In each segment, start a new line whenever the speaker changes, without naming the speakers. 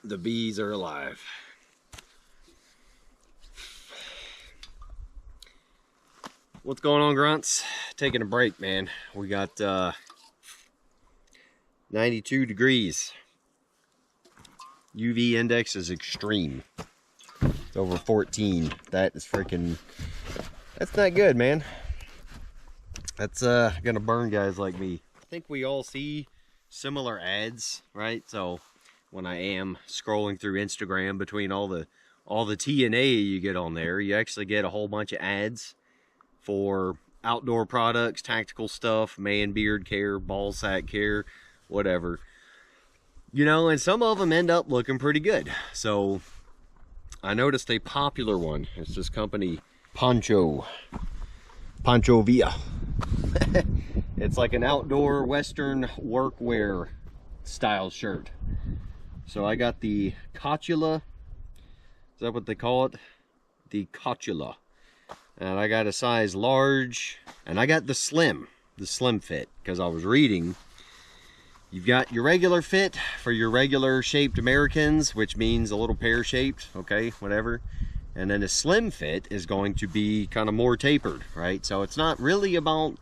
The bees are alive. What's going on, grunts? Taking a break, man. We got 92 degrees. UV index is extreme. It's over 14. That is freaking, that's not good, man. That's gonna burn guys like me. I think we all see similar ads, right? So when I am scrolling through Instagram, between all the TNA you get on there, you actually get a whole bunch of ads for outdoor products, tactical stuff, man beard care, ball sack care, whatever. You know, and some of them end up looking pretty good. So I noticed a popular one. It's this company, Poncho Villa. It's like an outdoor Western workwear style shirt. So I got the Cotula. Is that what they call it? The Cotula. And I got a size large, and I got the slim fit, because I was reading, you've got your regular fit for your regular shaped Americans, which means a little pear shaped, okay, whatever. And then a slim fit is going to be kind of more tapered, right? So it's not really about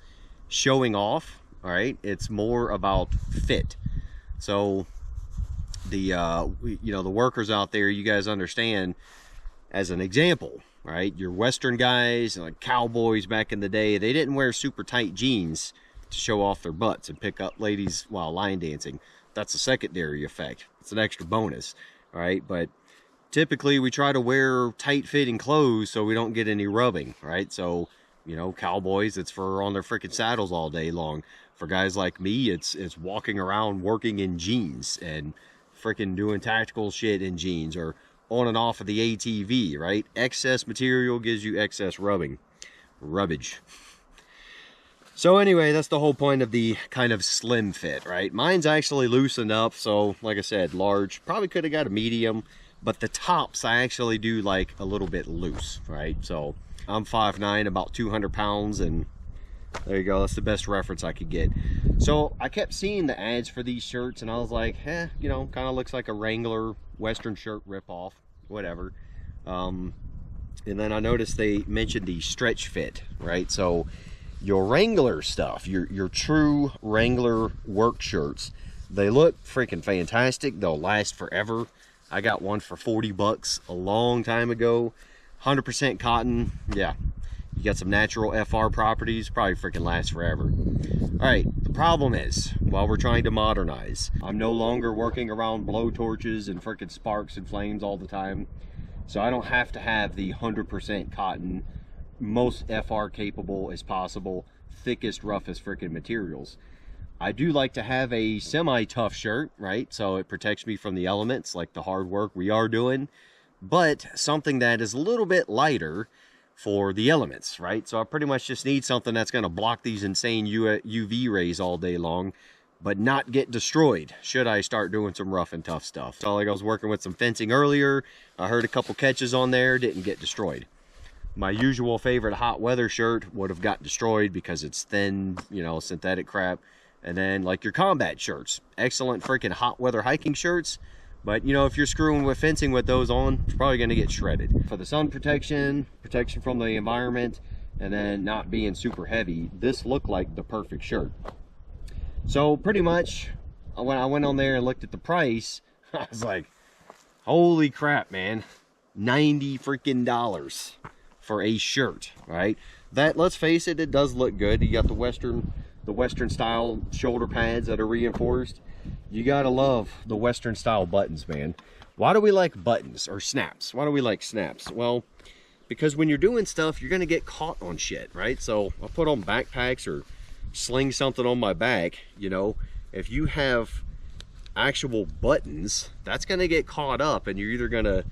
showing off, all right? It's more about fit. So the you know, the workers out there, you guys understand, as an example, right? Your Western guys, like cowboys back in the day, they didn't wear super tight jeans to show off their butts and pick up ladies while line dancing. That's a secondary effect. It's an extra bonus, all right? But typically we try to wear tight fitting clothes so we don't get any rubbing, right? So, you know, cowboys, it's for on their freaking saddles all day long. For guys like me, it's walking around working in jeans and freaking doing tactical shit in jeans, or on and off of the ATV, right? Excess material gives you excess rubbage. So anyway, that's the whole point of the kind of slim fit, right? Mine's actually loosened up, so like I said, large. Probably could have got a medium, but the tops I actually do like a little bit loose, right? So I'm 5'9", about 200 pounds, and there you go. That's the best reference I could get. So I kept seeing the ads for these shirts, and I was like, you know, kind of looks like a Wrangler Western shirt ripoff, whatever. And then I noticed they mentioned the stretch fit, right? So your Wrangler stuff, your true Wrangler work shirts, they look freaking fantastic. They'll last forever. I got one for 40 bucks a long time ago. 100% cotton. Yeah, you got some natural FR properties, probably freaking last forever. All right, the problem is, while we're trying to modernize, I'm no longer working around blow torches and freaking sparks and flames all the time. So I don't have to have the 100% cotton, most FR capable as possible, thickest, roughest freaking materials. I do like to have a semi-tough shirt, right? So it protects me from the elements, like the hard work we are doing, but something that is a little bit lighter for the elements, right? So I pretty much just need something that's going to block these insane UV rays all day long, but not get destroyed should I start doing some rough and tough stuff. So like I was working with some fencing earlier, I heard a couple catches on there, didn't get destroyed. My usual favorite hot weather shirt would have got destroyed because it's thin, you know, synthetic crap. And then like your combat shirts, excellent freaking hot weather hiking shirts. But you know, if you're screwing with fencing with those on, it's probably gonna get shredded. For the sun protection, protection from the environment, and then not being super heavy, this looked like the perfect shirt. So pretty much, when I went on there and looked at the price, I was like, holy crap, man. $90 freaking for a shirt, right? That, let's face it, it does look good. You got the Western style shoulder pads that are reinforced. You gotta love the Western style buttons, man. Why do we like buttons or snaps? Why do we like snaps? Well, because when you're doing stuff, you're gonna get caught on shit, right? So I'll put on backpacks or sling something on my back. You know, if you have actual buttons, that's gonna get caught up, and you're either gonna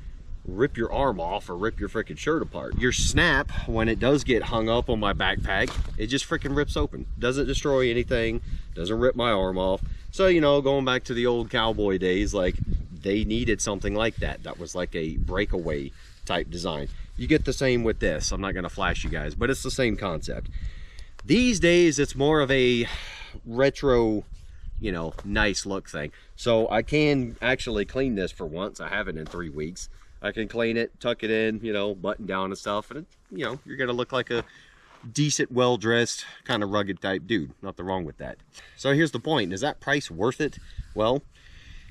rip your arm off or rip your freaking shirt apart. Your snap, when it does get hung up on my backpack, it just freaking rips open. Doesn't destroy anything, doesn't rip my arm off. So, you know, going back to the old cowboy days, like, they needed something like that. That was like a breakaway type design. You get the same with this. I'm not gonna flash you guys, but it's the same concept. These days, it's more of a retro you know, nice look thing. So I can actually clean this for once. I haven't in 3 weeks. I can clean it, tuck it in, you know, button down and stuff, and you know, you're gonna look like a decent, well-dressed, kind of rugged type dude. Nothing wrong with that. So here's the point: is that price worth it? Well,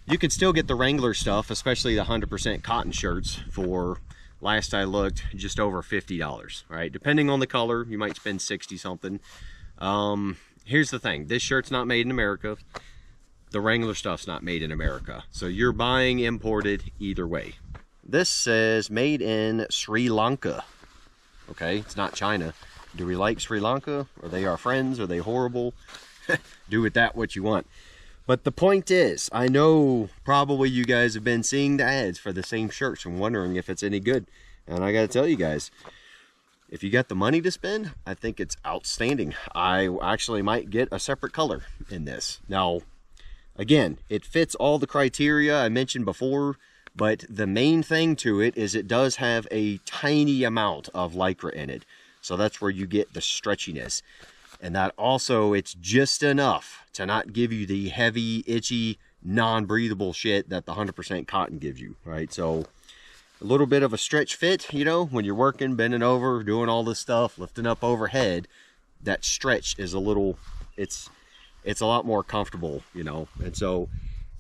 you can still get the Wrangler stuff, especially the 100% cotton shirts, for, last I looked, just over $50, right? Depending on the color, you might spend 60 something. Here's the thing: this shirt's not made in America. The Wrangler stuff's not made in America. So you're buying imported either way. This says made in Sri Lanka. Okay, it's not China. Do we like Sri Lanka? Are they our friends? Are they horrible? Do with that what you want. But the point is, I know probably you guys have been seeing the ads for the same shirts and wondering if it's any good. And I gotta tell you guys, if you got the money to spend, I think it's outstanding. I actually might get a separate color in this. Now, again, it fits all the criteria I mentioned before, but the main thing to it is it does have a tiny amount of Lycra in it. So that's where you get the stretchiness. And that also, it's just enough to not give you the heavy, itchy, non-breathable shit that the 100% cotton gives you, right? So a little bit of a stretch fit, you know, when you're working, bending over, doing all this stuff, lifting up overhead, that stretch is a little, it's a lot more comfortable, you know. And so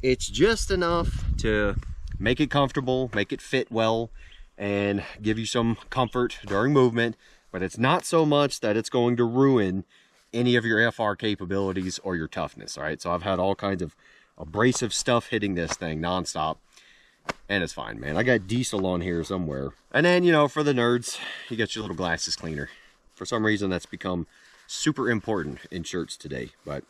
it's just enough to make it comfortable, make it fit well, and give you some comfort during movement. But it's not so much that it's going to ruin any of your FR capabilities or your toughness. All right, so I've had all kinds of abrasive stuff hitting this thing nonstop, and it's fine, man. I got diesel on here somewhere. And then, you know, for the nerds, you got your little glasses cleaner. For some reason, that's become super important in shirts today. But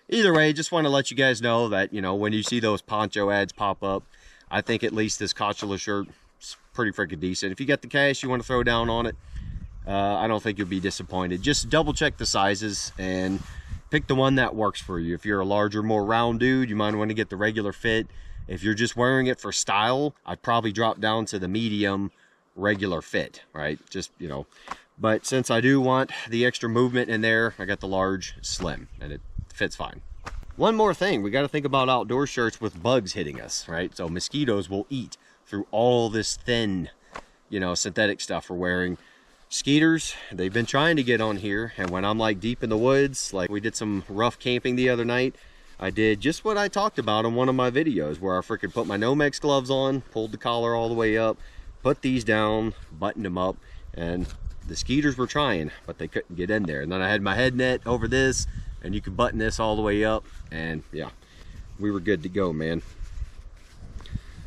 either way, just want to let you guys know that, you know, when you see those poncho ads pop up, I think at least this Cotula shirt is pretty freaking decent. If you got the cash you want to throw down on it, I don't think you'll be disappointed. Just double check the sizes and pick the one that works for you. If you're a larger, more round dude, you might want to get the regular fit. If you're just wearing it for style, I'd probably drop down to the medium regular fit, right? Just, you know, but since I do want the extra movement in there, I got the large slim, and it fits fine. One more thing, we got to think about outdoor shirts with bugs hitting us, right? So mosquitoes will eat through all this thin, you know, synthetic stuff we're wearing. Skeeters, they've been trying to get on here, and when I'm like deep in the woods, like we did some rough camping the other night, I did just what I talked about in one of my videos, where I freaking put my Nomex gloves on, pulled the collar all the way up, put these down, buttoned them up, and the skeeters were trying, but they couldn't get in there. And then I had my head net over this, and you could button this all the way up, and yeah, we were good to go, man.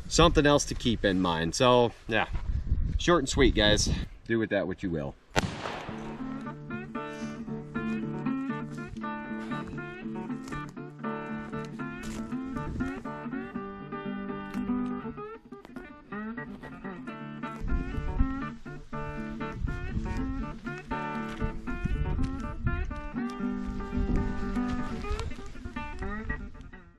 Something else to keep in mind. So yeah, short and sweet, guys. Do with that what you will.